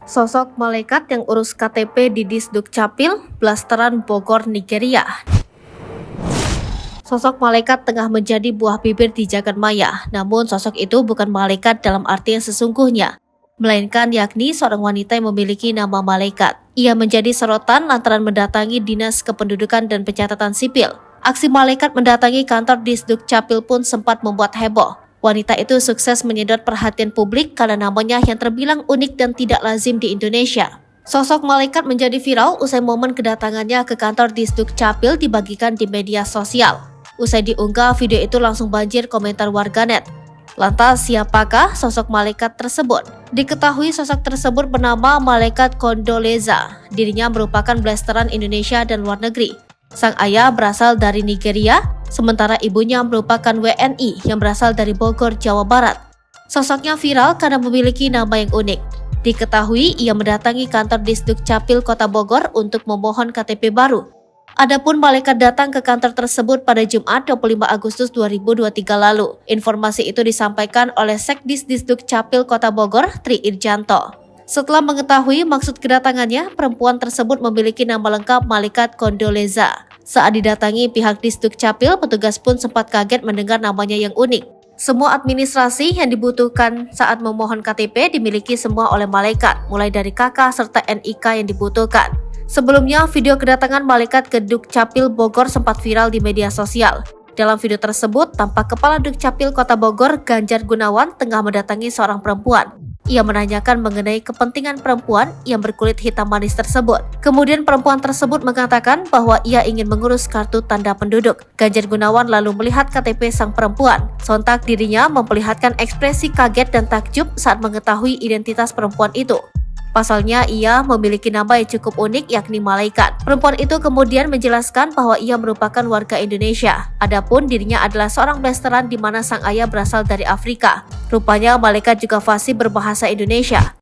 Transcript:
Sosok malaikat yang urus KTP di Disdukcapil, Blasteran Bogor, Nigeria. Sosok malaikat tengah menjadi buah bibir di jagat maya, namun sosok itu bukan malaikat dalam arti yang sesungguhnya, melainkan yakni seorang wanita yang memiliki nama malaikat. Ia menjadi sorotan lantaran mendatangi Dinas Kependudukan dan Pencatatan Sipil. Aksi malaikat mendatangi kantor Disdukcapil pun sempat membuat heboh. Wanita itu sukses menyedot perhatian publik karena namanya yang terbilang unik dan tidak lazim di Indonesia. Sosok malaikat menjadi viral usai momen kedatangannya ke kantor Disdukcapil dibagikan di media sosial. Usai diunggah, video itu langsung banjir komentar warganet. Lantas, siapakah sosok malaikat tersebut? Diketahui sosok tersebut bernama Malaikat Kondoleza. Dirinya merupakan blasteran Indonesia dan luar negeri. Sang ayah berasal dari Nigeria, sementara ibunya merupakan WNI yang berasal dari Bogor, Jawa Barat. Sosoknya viral karena memiliki nama yang unik. Diketahui ia mendatangi kantor Disdukcapil Kota Bogor untuk memohon KTP baru. Adapun malaikat datang ke kantor tersebut pada Jumat 25 Agustus 2023 lalu. Informasi itu disampaikan oleh Sekdis Disdukcapil Kota Bogor, Tri Irjanto. Setelah mengetahui maksud kedatangannya, perempuan tersebut memiliki nama lengkap Malaikat Kondoleza. Saat didatangi pihak Disdukcapil, petugas pun sempat kaget mendengar namanya yang unik. Semua administrasi yang dibutuhkan saat memohon KTP dimiliki semua oleh malaikat, mulai dari KK serta NIK yang dibutuhkan. Sebelumnya, video kedatangan malaikat ke Dukcapil Bogor sempat viral di media sosial. Dalam video tersebut, tampak Kepala Dukcapil Kota Bogor, Ganjar Gunawan, tengah mendatangi seorang perempuan. Ia menanyakan mengenai kepentingan perempuan yang berkulit hitam manis tersebut. Kemudian perempuan tersebut mengatakan bahwa ia ingin mengurus kartu tanda penduduk. Ganjar Gunawan lalu melihat KTP sang perempuan. Sontak dirinya memperlihatkan ekspresi kaget dan takjub saat mengetahui identitas perempuan itu. Pasalnya ia memiliki nama yang cukup unik yakni malaikat. Perempuan itu kemudian menjelaskan bahwa ia merupakan warga Indonesia. Adapun dirinya adalah seorang blasteran di mana sang ayah berasal dari Afrika. Rupanya malaikat juga fasih berbahasa Indonesia.